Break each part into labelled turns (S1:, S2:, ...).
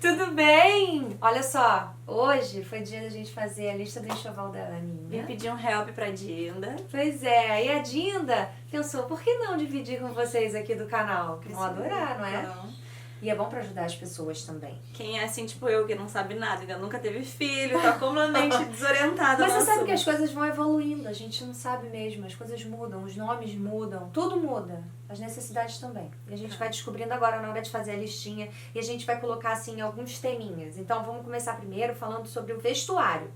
S1: Tudo bem? Olha só, hoje foi dia da gente fazer a lista do enxoval da Aninha.
S2: Vim pedir um help pra Dinda.
S1: Pois é, e a Dinda pensou, por que não dividir com vocês aqui do canal? Que vão adorar, não é?
S2: Não.
S1: E é bom pra ajudar as pessoas também.
S2: Quem é assim, tipo eu, que não sabe nada, ainda nunca teve filho, tá completamente desorientada.
S1: Mas você sabe que as coisas vão evoluindo, a gente não sabe mesmo, as coisas mudam, os nomes mudam, tudo muda, as necessidades também. E a gente vai descobrindo agora na hora de fazer a listinha e a gente vai colocar assim alguns teminhas. Então vamos começar primeiro falando sobre o vestuário.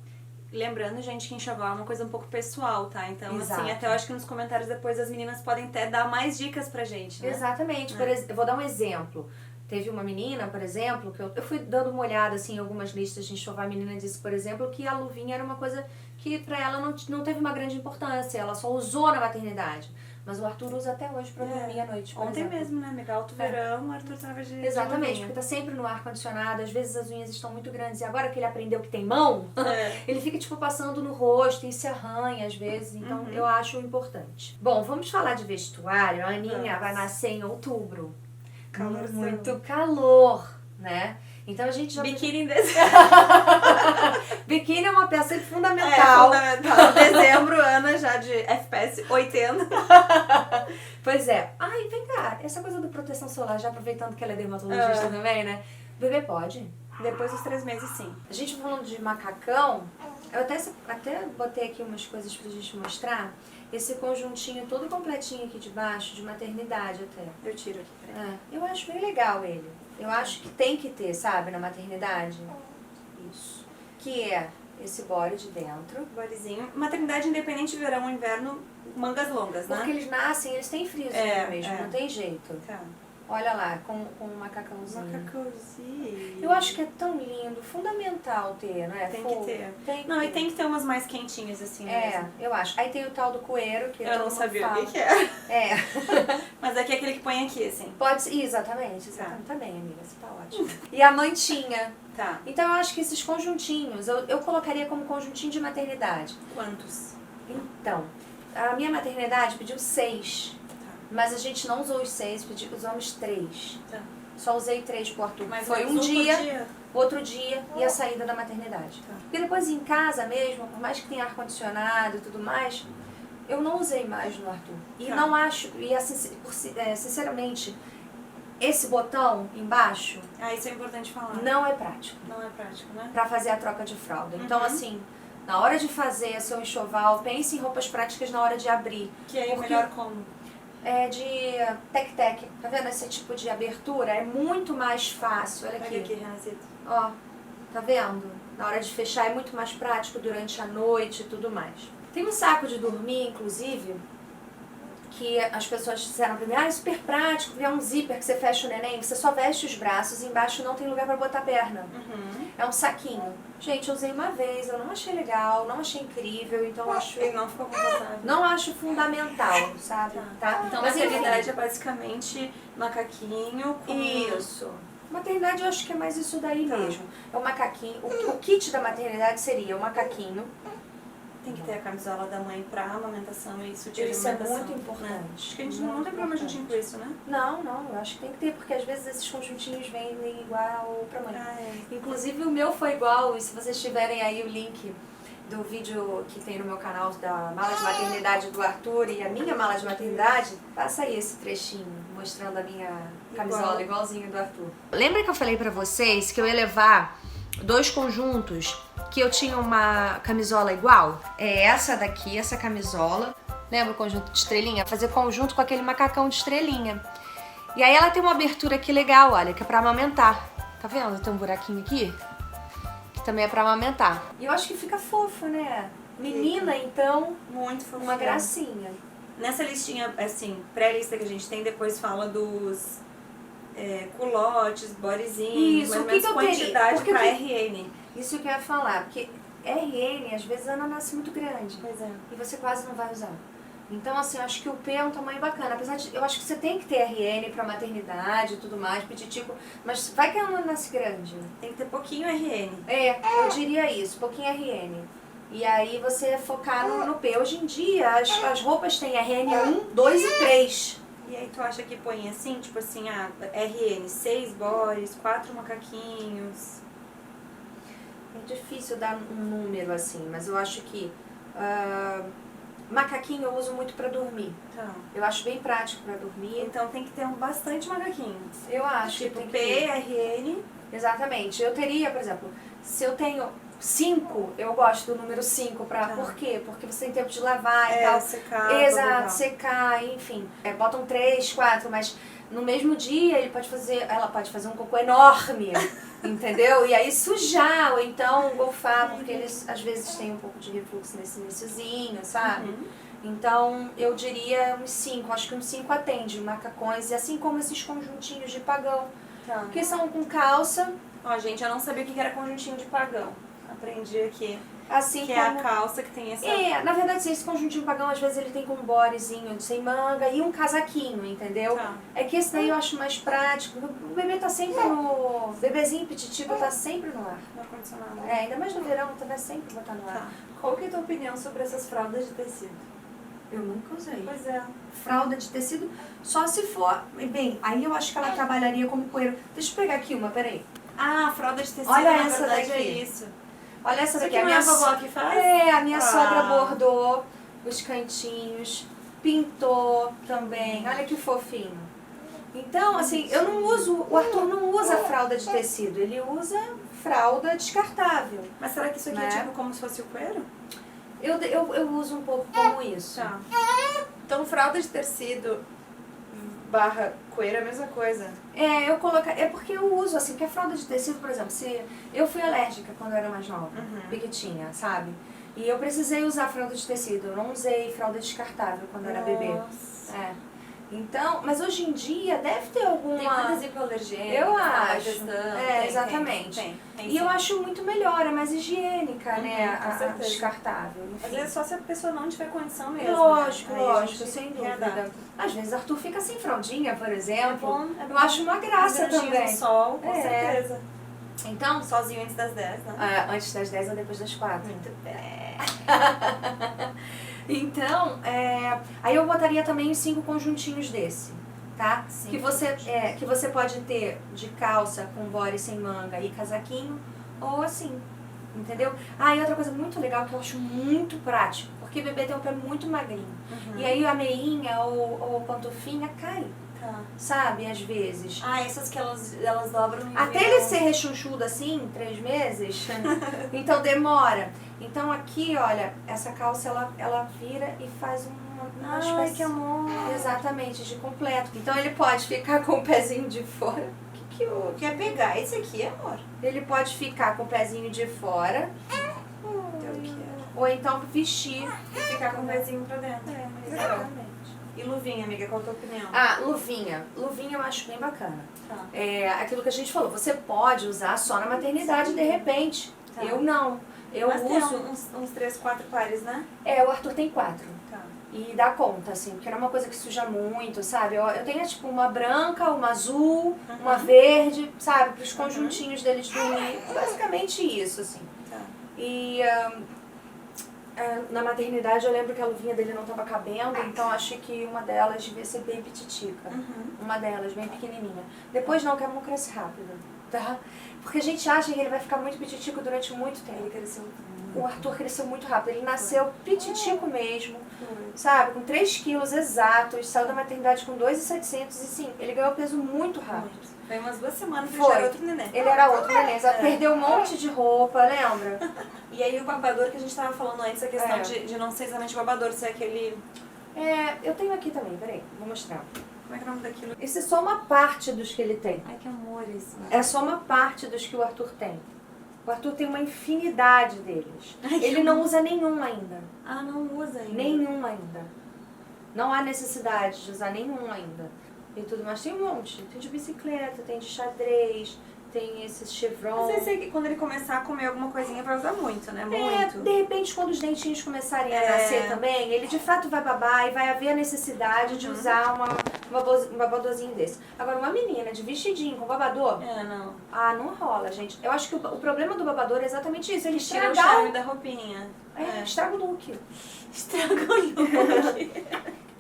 S2: Lembrando, gente, que enxoval é uma coisa um pouco pessoal, tá? Então,
S1: Exato.
S2: assim, até eu acho que nos comentários depois as meninas podem até dar mais dicas pra gente, né?
S1: Exatamente. Eu vou dar um exemplo. Teve uma menina, por exemplo, que eu fui dando uma olhada assim, em algumas listas de enxoval. A menina disse, por exemplo, que a luvinha era uma coisa que pra ela não teve uma grande importância. Ela só usou na maternidade. Mas o Arthur usa até hoje pra dormir à noite, por
S2: Ontem
S1: exemplo.
S2: mesmo, né, amiga? Alto verão, o Arthur tava de
S1: Exatamente,
S2: luvinha.
S1: porque tá sempre no ar-condicionado, às vezes as unhas estão muito grandes. E agora que ele aprendeu que tem mão, ele fica, tipo, passando no rosto e se arranha às vezes. Então, eu acho importante. Bom, vamos falar de vestuário. A Aninha vai nascer em outubro.
S2: Calorzão.
S1: Muito calor, né? Então a gente já...
S2: Biquíni em dezembro.
S1: Biquíni é uma peça fundamental.
S2: É, fundamental. Dezembro, Ana já de FPS 80.
S1: Pois é. Ai, vem cá. Essa coisa do proteção solar, já aproveitando que ela é dermatologista também, né? Bebê pode?
S2: Depois dos 3 meses, sim.
S1: A gente falando de macacão, eu até botei aqui umas coisas pra gente mostrar. Esse conjuntinho todo completinho aqui de baixo, de maternidade até.
S2: Eu tiro aqui, peraí.
S1: Eu acho bem legal ele. Eu acho que tem que ter, sabe, na maternidade. Isso. Que é esse body de dentro.
S2: Bodyzinho. Maternidade independente, verão, inverno, mangas longas, né?
S1: Porque eles nascem, eles têm friozinho mesmo, não tem jeito.
S2: Tá.
S1: Olha lá, com um macacãozinho.
S2: Macacãozinho.
S1: Eu acho que é tão lindo, fundamental ter, não é?
S2: Tem
S1: Fofo.
S2: que ter.
S1: Tem que
S2: Não,
S1: ter.
S2: e tem que ter umas mais quentinhas assim mesmo.
S1: Eu acho. Aí tem o tal do coeiro, que
S2: Eu
S1: todo
S2: não
S1: mundo
S2: sabia
S1: fala.
S2: o que era.
S1: É.
S2: Mas aqui é aquele que põe aqui, assim.
S1: Pode ser, exatamente. Tá bem, amiga, você tá ótima. E a mantinha.
S2: Tá.
S1: Então eu acho que esses conjuntinhos, eu colocaria como conjuntinho de maternidade.
S2: Quantos?
S1: Então, a minha maternidade pediu 6. Mas a gente não usou os 6, usamos 3.
S2: Tá.
S1: Só usei 3 pro Arthur.
S2: Mas
S1: foi
S2: mais
S1: um
S2: por
S1: dia, outro dia e a saída da maternidade.
S2: Tá.
S1: Porque depois em casa mesmo, por mais que tenha ar-condicionado e tudo mais, eu não usei mais no Arthur. E
S2: Tá.
S1: não acho, e assim, sinceramente, esse botão embaixo
S2: Ah, isso é importante falar.
S1: não é prático
S2: Não é prático, né?
S1: pra fazer a troca de fralda. Então assim, na hora de fazer seu enxoval, pense em roupas práticas na hora de abrir.
S2: Que aí é
S1: Porque-
S2: melhor como?
S1: É de tec-tec, tá vendo esse tipo de abertura? É muito mais fácil, olha
S2: Olha aqui, Renazito.
S1: Ó, tá vendo? Na hora de fechar é muito mais prático durante a noite e tudo mais. Tem um saco de dormir, inclusive, que as pessoas disseram pra mim, é super prático, é um zíper que você fecha o neném, você só veste os braços e embaixo não tem lugar pra botar a perna. É um saquinho. Gente, eu usei uma vez, eu não achei legal, não achei incrível, então eu acho...
S2: Ele não ficou confortável.
S1: Não acho fundamental, sabe? Tá?
S2: Então,
S1: Mas
S2: maternidade
S1: enfim.
S2: é basicamente macaquinho com...
S1: Isso. Maternidade eu acho que é mais isso daí
S2: Tá.
S1: mesmo. É o macaquinho. O kit da maternidade seria o macaquinho.
S2: Tem que ter a camisola da mãe pra amamentação e sutiã de
S1: Isso é
S2: amamentação.
S1: muito importante.
S2: Né? Acho que a gente
S1: Muito
S2: não tem problema a gente
S1: importante.
S2: incluir isso, né?
S1: Não, eu acho que tem que ter, porque às vezes esses conjuntinhos vêm igual pra mãe.
S2: É.
S1: Inclusive o meu foi igual, e se vocês tiverem aí o link do vídeo que tem no meu canal da mala de maternidade do Arthur e a minha mala de maternidade, passa aí esse trechinho mostrando a minha camisola igualzinho do Arthur. Lembra que eu falei pra vocês que eu ia levar 2 conjuntos que eu tinha uma camisola igual? É essa daqui, essa camisola. Lembra o conjunto de estrelinha? Fazer conjunto com aquele macacão de estrelinha. E aí ela tem uma abertura aqui legal, olha, que é pra amamentar. Tá vendo? Tem um buraquinho aqui, que também é pra amamentar. E eu acho que fica fofo, né? Menina, então,
S2: Muito fofinho.
S1: uma gracinha.
S2: Nessa listinha, assim, pré-lista que a gente tem, depois fala dos culotes, bodyzinhos,
S1: Isso,
S2: mais
S1: o
S2: ou
S1: que
S2: menos
S1: que eu teria?
S2: quantidade
S1: Porque
S2: pra
S1: que-
S2: RN.
S1: Isso que eu ia falar, porque RN, às vezes a Ana nasce muito grande.
S2: Pois é.
S1: E você quase não vai usar. Então, assim, eu acho que o P é um tamanho bacana. Apesar de, eu acho que você tem que ter RN pra maternidade e tudo mais, petitico. Mas vai que a Ana nasce grande.
S2: Tem que ter pouquinho RN.
S1: Eu diria isso, pouquinho RN. E aí você focar no P. Hoje em dia, as roupas têm RN 1, 2 e 3.
S2: E aí tu acha que põe assim, tipo assim, RN, 6 bodies, 4 macaquinhos?
S1: É difícil dar um número assim, mas eu acho que macaquinho eu uso muito pra dormir.
S2: Tá.
S1: Eu acho bem prático pra dormir.
S2: Então tem que ter bastante macaquinhos.
S1: Eu acho
S2: Tipo
S1: que tem
S2: P,
S1: que...
S2: RN.
S1: Exatamente. Eu teria, por exemplo, se eu tenho 5, eu gosto do número 5 pra...
S2: Tá.
S1: Por quê? Porque você tem tempo de lavar e tal.
S2: Secar.
S1: Exato, secar, enfim. Botam 3, 4, mas no mesmo dia ela pode fazer um cocô enorme, entendeu? E aí sujar, ou então golfar, porque eles às vezes têm um pouco de refluxo nesse iniciozinho, sabe? Então eu diria uns 5, acho que uns 5 atende macacões, e assim como esses conjuntinhos de pagão,
S2: Tá.
S1: que são com calça.
S2: Ó, gente, eu não sabia o que era conjuntinho de pagão. Aprendi aqui.
S1: Assim
S2: Que
S1: como...
S2: é a calça que tem essa...
S1: Na verdade, esse conjuntinho pagão, às vezes ele tem com um bodyzinho sem manga e um casaquinho, entendeu?
S2: Tá.
S1: É que esse daí eu acho mais prático. O bebê tá sempre no... bebezinho petitico tá sempre no ar.
S2: No ar-condicionado.
S1: Ainda mais no verão, tá sempre botar no ar.
S2: Tá. Qual que é a tua opinião sobre essas fraldas de tecido?
S1: Eu nunca usei.
S2: Pois é.
S1: Fralda de tecido, só se for... Bem, aí eu acho que ela trabalharia como coeiro. Deixa eu pegar aqui uma, peraí.
S2: Ah, fralda de tecido,
S1: Olha
S2: na
S1: essa
S2: verdade
S1: daqui.
S2: é isso.
S1: Olha essa
S2: Isso
S1: daqui.
S2: aqui não é a vovó que faz?
S1: A minha sogra bordou os cantinhos, pintou também. Olha que fofinho. Então, assim, eu não uso, o Arthur não usa fralda de tecido, ele usa fralda descartável.
S2: Mas será que isso aqui é
S1: né?
S2: tipo como se fosse o coeiro?
S1: Eu uso um pouco como isso.
S2: Tá. Então, fralda de tecido barra coeiro é a mesma coisa.
S1: É porque eu uso, assim, porque a fralda de tecido, por exemplo, se eu fui alérgica quando eu era mais nova, pequitinha, sabe? E eu precisei usar fralda de tecido, eu não usei fralda descartável quando eu era bebê. Então, mas hoje em dia deve ter alguma...
S2: Tem muitas hipoalergênicas.
S1: Eu acho.
S2: Tem,
S1: exatamente.
S2: Tem,
S1: e eu acho muito melhor, é mais higiênica, né?
S2: com
S1: A
S2: certeza.
S1: descartável.
S2: Às
S1: Enfim.
S2: vezes só se a pessoa não tiver condição mesmo.
S1: Lógico,
S2: né? Aí a
S1: lógico,
S2: gente
S1: sem
S2: readapta.
S1: dúvida. Às vezes Arthur fica sem fraldinha, por
S2: É
S1: exemplo.
S2: bom,
S1: Eu acho uma graça também.
S2: no sol, com
S1: É.
S2: certeza.
S1: Então,
S2: Sozinho antes das 10, né?
S1: antes das 10 ou depois das 4.
S2: Muito bem.
S1: Então, aí eu botaria também os 5 conjuntinhos desse, tá? Que você pode ter de calça com body sem manga e casaquinho, ou assim, entendeu? E outra coisa muito legal que eu acho muito prático, porque bebê tem um pé muito magrinho. E aí a meinha ou pantufinha cai, sabe? Às vezes.
S2: Essas que elas dobram e
S1: Até ele ser rechonchudo assim, 3 meses, então demora. Então aqui, olha, essa calça ela vira e faz uma espécie...
S2: que amor!
S1: Exatamente, de completo. Então ele pode ficar com o pezinho de fora. Que cute.
S2: Quer pegar esse aqui, amor?
S1: Ele pode ficar com o pezinho de fora.
S2: Eu quero.
S1: Ou então vestir
S2: E ficar com o pezinho pra dentro.
S1: exatamente.
S2: E luvinha, amiga, qual a tua opinião?
S1: Luvinha. Luvinha eu acho bem bacana.
S2: Tá.
S1: Aquilo que a gente falou, você pode usar só na maternidade de repente.
S2: Tá.
S1: Eu não. Eu
S2: Mas
S1: uso...
S2: tem uns 3, 4 pares, né?
S1: O Arthur tem 4.
S2: Tá.
S1: E dá conta, assim, porque não é uma coisa que suja muito, sabe? Eu tenho, tipo, uma branca, uma azul, uma verde, sabe? Para os conjuntinhos deles dormir. Basicamente isso, assim.
S2: Tá.
S1: E na maternidade eu lembro que a luvinha dele não estava cabendo, então acho que uma delas devia ser bem pititica. Uma delas, bem pequenininha. Depois não, que a mão cresce rápido, tá? Porque a gente acha que ele vai ficar muito pititico durante muito tempo.
S2: Ele cresceu muito.
S1: O Arthur cresceu muito rápido, ele nasceu pititico mesmo, sabe? Com 3 quilos exatos, saiu da maternidade com 2,700 e sim, ele ganhou peso muito rápido.
S2: Foi umas 2 semanas que ele
S1: Foi.
S2: já era outro neném.
S1: Ele era outro neném, perdeu um monte de roupa, lembra?
S2: E aí o babador que a gente tava falando antes, a questão de não ser exatamente babador, ser aquele...
S1: Eu tenho aqui também, peraí, vou mostrar.
S2: Como é que é o nome daquilo?
S1: Esse é só uma parte dos que ele tem.
S2: Ai, que amor isso.
S1: É só uma parte dos que o Arthur tem. O Arthur tem uma infinidade deles. Ele não usa nenhum ainda.
S2: Não usa ainda.
S1: Nenhum ainda. Não há necessidade de usar nenhum ainda. E tudo mais. Tem um monte. Tem de bicicleta, tem de xadrez, tem esses chevron.
S2: Mas eu sei que quando ele começar a comer alguma coisinha vai usar muito, né? Muito.
S1: De repente, quando os dentinhos começarem a nascer também, ele de fato vai babar e vai haver a necessidade de usar um babadorzinho desse. Agora, uma menina de vestidinho com babador...
S2: Não.
S1: Não rola, gente. Eu acho que o problema do babador é exatamente isso. Ele
S2: Tira o
S1: estraga
S2: charme da roupinha.
S1: estraga o look.
S2: Estraga o look.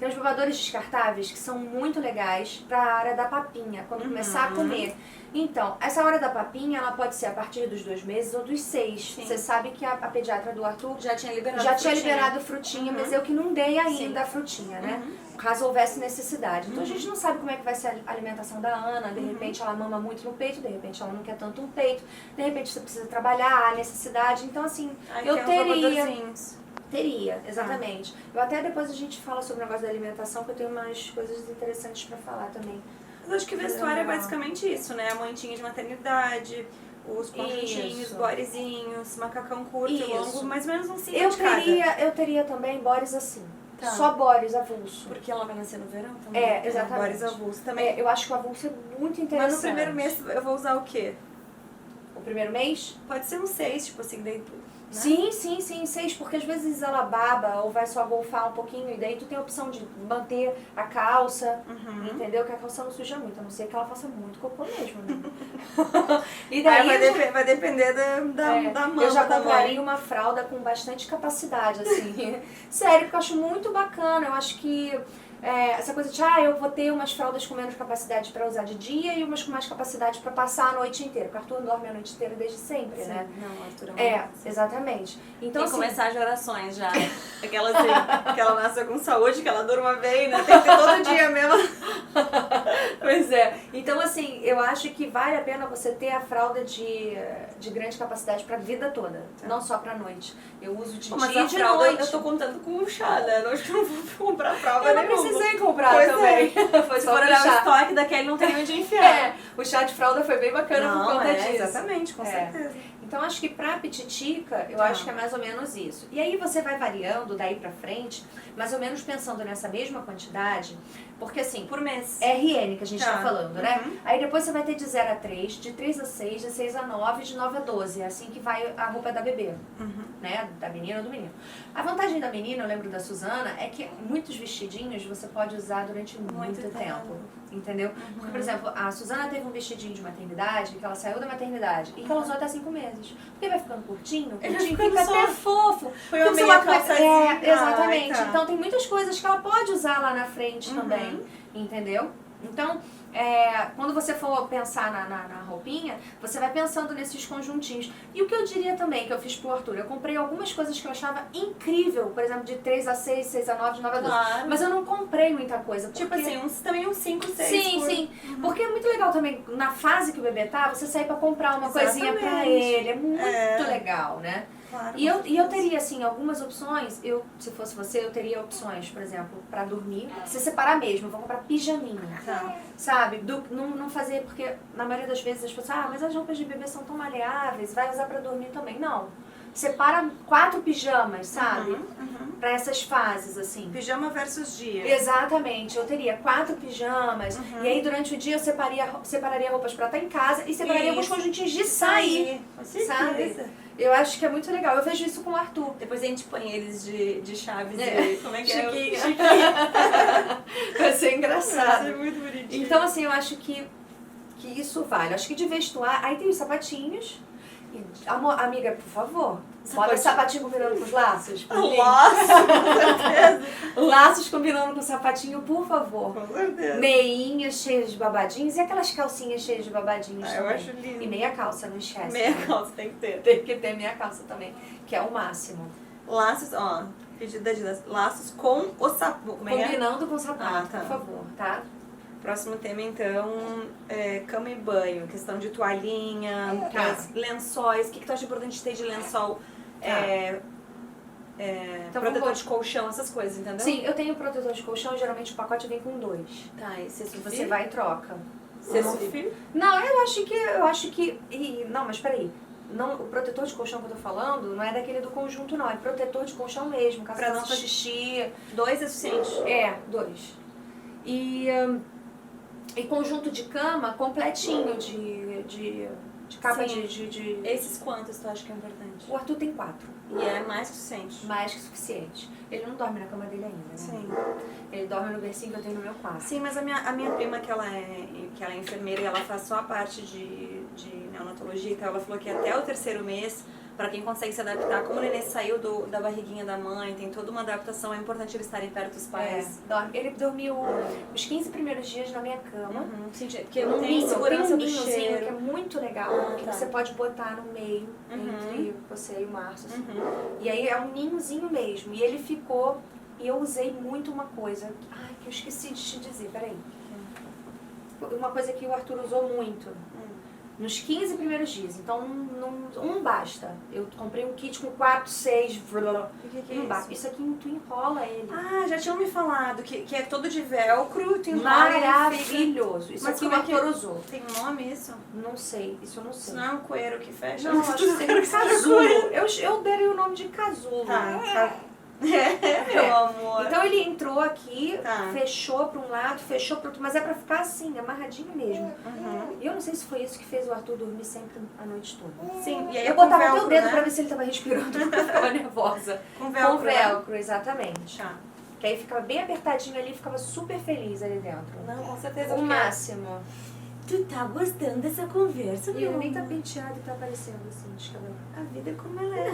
S1: Tem os babadores descartáveis que são muito legais para a área da papinha, quando começar a comer. Então, essa hora da papinha, ela pode ser a partir dos 2 meses ou dos 6.
S2: Sim.
S1: Você sabe que a pediatra do Arthur
S2: Já tinha liberado
S1: frutinha, mas eu que não dei ainda
S2: Sim.
S1: a frutinha, né? Caso houvesse necessidade. Então a gente não sabe como é que vai ser a alimentação da Ana. De repente ela mama muito no peito, de repente ela não quer tanto no peito, de repente você precisa trabalhar, a necessidade. Então assim, eu teria, exatamente. Eu até depois a gente fala sobre o negócio da alimentação, que eu tenho umas coisas interessantes pra falar também.
S2: Mas acho que vestuário é basicamente isso, né? A mantinha de maternidade, os conjuntinhos, borezinhos, macacão curto e longo, mais ou menos um 5 de cada.
S1: Eu teria também bores assim.
S2: Tá.
S1: Só bores avulso.
S2: Porque ela vai nascer no verão também.
S1: É, exatamente.
S2: Bores avulso também.
S1: Eu acho que o avulso é muito interessante.
S2: Mas no primeiro mês eu vou usar o quê?
S1: O primeiro mês?
S2: Pode ser um 6, tipo assim, daí... Né?
S1: Sim, 6, porque às vezes ela baba ou vai só golfar um pouquinho e daí tu tem a opção de manter a calça, entendeu? Que a calça não suja muito, a não ser que ela faça muito cocô mesmo, né? E daí
S2: vai depender da mama.
S1: Eu já compraria uma fralda com bastante capacidade, assim. Sério, porque eu acho muito bacana, eu acho que essa coisa de, eu vou ter umas fraldas com menos capacidade pra usar de dia e umas com mais capacidade pra passar a noite inteira. Porque o Arthur dorme a noite inteira desde sempre, né?
S2: Não, Arthur é um
S1: exatamente. Então,
S3: Tem que
S1: assim,
S3: começar as orações já. Aquela assim, que ela nasça com saúde, que ela durma bem, né? Tem que ter todo dia mesmo.
S1: Pois é. Então, assim, eu acho que vale a pena você ter a fralda de grande capacidade pra vida toda, não só pra noite. Eu uso de
S3: Mas
S1: dia
S3: a
S1: e de
S3: fralda,
S1: noite.
S3: eu tô contando com o chá, né? Eu acho que eu não vou comprar fralda
S1: Eu não
S3: nenhuma.
S1: precisei comprar
S3: Pois
S1: também. Foi
S3: Se
S1: só
S3: for
S1: pro
S3: olhar o
S1: chá.
S3: estoque da Kelly, não tem onde enfiar.
S1: O chá de fralda foi bem bacana por conta disso.
S2: Exatamente, com certeza.
S1: Então, acho que pra pititica, eu acho que é mais ou menos isso. E aí você vai variando daí pra frente, mais ou menos pensando nessa mesma quantidade, porque assim,
S2: Por mês.
S1: RN que a gente tá falando, né?
S2: Uhum.
S1: Aí depois você vai ter de 0 a 3, de 3 a 6, de 6 a 9, de 9 a 12. É assim que vai a roupa da bebê, né? Da menina ou do menino. A vantagem da menina, eu lembro da Suzana, é que muitos vestidinhos você pode usar durante muito tempo. Entendeu? Porque, por exemplo, a Suzana teve um vestidinho de maternidade, que ela saiu da maternidade e que ela usou até 5 meses. Porque vai ficando curtinho,
S2: Ele
S1: curtinho,
S2: vai
S1: fica
S2: ficando
S1: até fofo.
S2: Foi uma
S1: Porque
S2: meia
S1: você vai-
S2: calçazinha.
S1: exatamente.
S2: Ai, tá.
S1: Então tem muitas coisas que ela pode usar lá na frente também, entendeu? Então, quando você for pensar na roupinha, você vai pensando nesses conjuntinhos. E o que eu diria também, que eu fiz pro Arthur, eu comprei algumas coisas que eu achava incrível, por exemplo, de 3 a 6, 6 a 9, de 9 a 12.
S2: Claro.
S1: Mas eu não comprei muita coisa.
S2: Tipo
S1: porque-
S2: assim, também uns 5, 6.
S1: Sim. Porque é muito legal também, na fase que o bebê tá, você sair pra comprar uma coisinha pra
S2: Exatamente.
S1: ele. É muito legal, né?
S2: Claro,
S1: E eu teria, assim, algumas opções. Se fosse você, eu teria opções, por exemplo, pra dormir. Se separar mesmo, eu vou comprar pijaminha.
S2: Tá.
S1: Sabe? Não fazer, porque na maioria das vezes as pessoas, mas as roupas de bebê são tão maleáveis, vai usar pra dormir também. Não. Separa 4 pijamas, sabe? Pra essas fases, assim.
S2: Pijama versus dia.
S1: Exatamente, eu teria 4 pijamas, e aí durante o dia eu separaria roupas pra estar em casa e separaria alguns conjuntinhos de sair,
S2: Com
S1: sabe?
S2: certeza.
S1: Eu acho que é muito legal, eu vejo isso com o Arthur.
S3: Depois a gente põe eles de chaves
S1: É.
S3: como é que é?
S2: Chiquinho.
S1: Vai ser engraçado.
S2: Isso é muito bonitinho.
S1: Então assim, eu acho que isso vale. Eu acho que de vestuário, aí tem os sapatinhos, e, amiga, por favor, bota sapatinho combinando com os laços. por mim.
S2: Laço, com certeza.
S1: Laços combinando com o sapatinho, por favor.
S2: Com certeza.
S1: Meinhas cheias de babadinhos e aquelas calcinhas cheias de babadinhos
S2: Eu
S1: também.
S2: acho lindo.
S1: E meia calça, não esquece.
S2: Meia
S1: né?
S2: calça tem que ter.
S1: Tem que ter meia calça também, que é o máximo.
S2: Laços, ó, pedido da Adidas. Laços com o sapato. Como é que é?
S1: Combinando com o sapato,
S2: Ah, tá.
S1: por favor, tá?
S2: Próximo tema, então, cama e banho. Questão de toalhinha,
S1: Tá.
S2: lençóis. O que tu acha importante ter de lençol?
S1: Então,
S2: Protetor
S1: vamos-
S2: de colchão, essas coisas, entendeu?
S1: Sim, eu tenho protetor de colchão, geralmente o pacote vem com 2.
S2: Tá, e você
S1: Você vai e troca.
S2: Você
S1: Não.
S2: sofre?
S1: Não, eu acho que. Não, mas peraí. Não, o protetor de colchão que eu tô falando não é daquele do conjunto, não. É protetor de colchão mesmo, caso
S2: Pra não
S1: faça
S2: fazer-
S1: xixi.
S2: 2 é suficiente.
S1: 2. E conjunto de cama completinho, de capa
S2: Sim.
S1: de...
S2: Esses quantos tu acha que é importante?
S1: O Arthur tem 4,
S2: E é mais que suficiente.
S1: mais que suficiente. Ele não dorme na cama dele ainda, né?
S2: Sim.
S1: Ele dorme no bercinho que eu tenho no meu quarto.
S2: Sim, mas a minha prima, que ela é enfermeira e ela faz só a parte de neonatologia, então ela falou que até o 3º mês Pra quem consegue se adaptar, como o nenê saiu da barriguinha da mãe, tem toda uma adaptação, é importante eles estarem perto dos pais.
S1: Ele dormiu os 15 primeiros dias na minha cama.
S2: Porque não tem segurança
S1: tem um
S2: do
S1: ninhozinho
S2: cheiro.
S1: que é muito legal, que você pode botar no meio, entre você e o Márcio. Assim. E aí é um ninhozinho mesmo. E ele ficou, e eu usei muito uma coisa, que eu esqueci de te dizer, peraí. Uma coisa que o Arthur usou muito. Nos 15 primeiros dias. Então, um basta. Eu comprei um kit com 4, 6...
S2: Não basta.
S1: Isso aqui tu enrola ele.
S2: Já tinham me falado que é todo de velcro, tu enrola.
S1: Maravilhoso. Isso
S2: Mas
S1: aqui o Arthur usou.
S2: Tem um nome isso?
S1: Não sei, isso eu não sei.
S2: Isso não é um coeiro que fecha?
S1: Não, acho que é casulo. Eu daria o nome de casulo.
S2: Meu amor.
S1: Então ele entrou aqui, fechou pra um lado, fechou pro outro, mas é pra ficar assim, amarradinho mesmo. E eu não sei se foi isso que fez o Arthur dormir sempre a noite toda.
S2: Sim, e aí
S1: eu botava até o dedo,
S2: né?
S1: pra ver se ele tava respirando, porque eu ficava nervosa.
S2: Com velcro.
S1: Com velcro, exatamente. Que aí ficava bem apertadinho ali, ficava super feliz ali dentro.
S2: Não, com certeza.
S1: O máximo.
S2: Tu tá gostando dessa conversa,
S1: E ele nem tá penteado e tá aparecendo assim, de cabelo.
S2: A vida é como ela é.